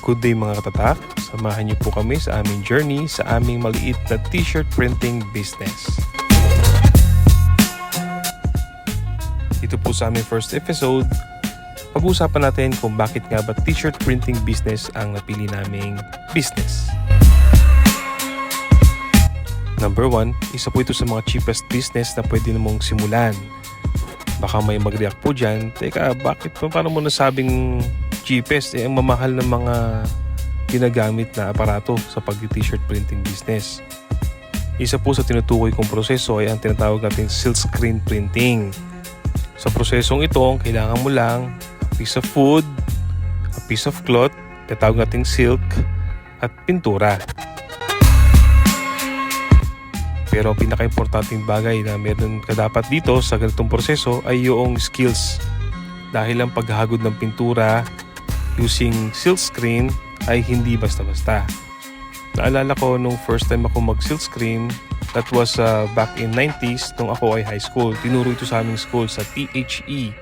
Good day mga katatak, samahan niyo po kami sa aming journey sa aming maliit na t-shirt printing business. Ito po sa aming first episode, pag-uusapan natin kung bakit nga ba t-shirt printing business ang napili naming business. Number 1, isa po ito sa mga cheapest business na pwede namang simulan. Baka may mag-react po dyan, teka bakit paano mo nasabing cheapest? Ang mamahal ng mga ginagamit na aparato sa pag-t-shirt printing business. Isa po sa tinutukoy kong proseso ay ang tinatawag natin silk screen printing. Sa prosesong ito, kailangan mo lang a piece of wood, a piece of cloth, tinatawag natin silk, at pintura. Pero ang pinaka-importanting bagay na meron ka dapat dito sa ganitong proseso ay yung skills. Dahil ang paghahagod ng pintura using silk screen ay hindi basta-basta. Naalala ko nung first time ako mag-silk screen, that was back in 90s nung ako ay high school. Tinuro ito sa aming school sa THE.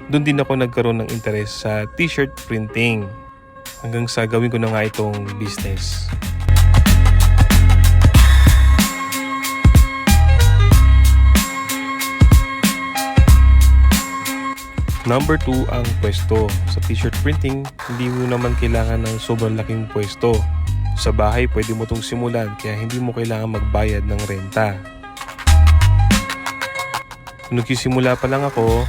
Doon din ako nagkaroon ng interest sa t-shirt printing. Hanggang sa gawin ko na nga itong business. Number 2 ang pwesto. Sa t-shirt printing, hindi mo naman kailangan ng sobrang laking pwesto. Sa bahay, pwede mo itong simulan kaya hindi mo kailangan magbayad ng renta. Nung nagsisimula pa lang ako,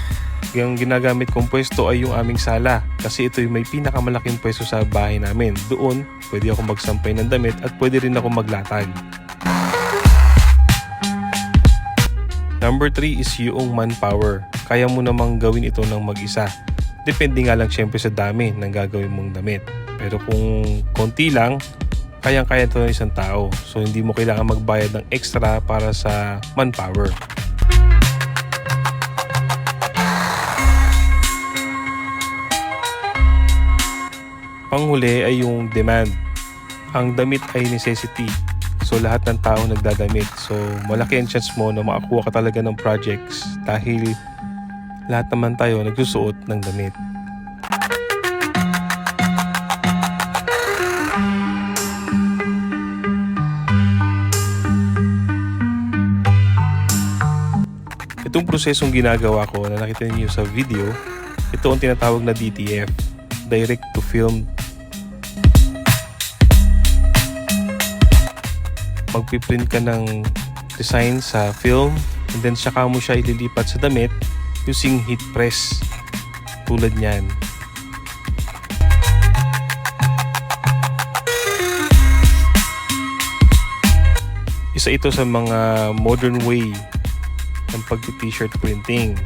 yung ginagamit kong pwesto ay yung aming sala kasi ito yung may pinakamalaking pwesto sa bahay namin. Doon, pwede ako magsampay ng damit at pwede rin ako maglatag. Number 3 is yung manpower. Kaya mo namang gawin ito ng mag-isa. Depende nga lang syempre sa dami ng gagawin mong damit. Pero kung konti lang, kayang-kaya ito ng isang tao. So hindi mo kailangan magbayad ng extra para sa manpower. Panghuli ay yung demand. Ang damit ay necessity. So lahat ng tao nagdadamit. So malaki ang chance mo na makakuha ka talaga ng projects dahil lahat naman tayo nagsusuot ng damit. Itong prosesong ginagawa ko na nakita niyo sa video, ito ang tinatawag na DTF, Direct to Film. Magpiprint ka ng design sa film and then saka mo siya ililipat sa damit using heat press tulad niyan. Isa ito sa mga modern way ng pag-t-shirt printing.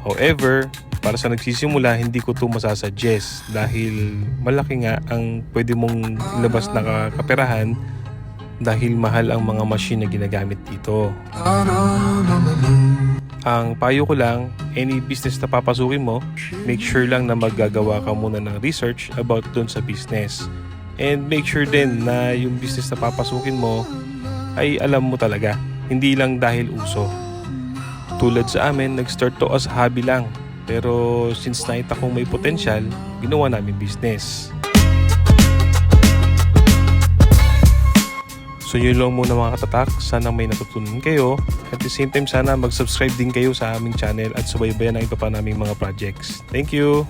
However, para sa nagsisimula, hindi ko ito masasuggest dahil malaki nga ang pwede mong ilabas na kaperahan dahil mahal ang mga machine na ginagamit dito. Ang payo ko lang, any business na papasukin mo, make sure lang na maggagawa ka muna ng research about dun sa business. And make sure din na yung business na papasukin mo ay alam mo talaga, hindi lang dahil uso. Tulad sa amin, nag-start to as hobby lang. Pero since nakita kong may potential, ginawa namin business. So yun lang muna mga katatak, sana may natutunan kayo. At the same time, sana mag-subscribe din kayo sa aming channel at subaybayan ang iba pa naming mga projects. Thank you!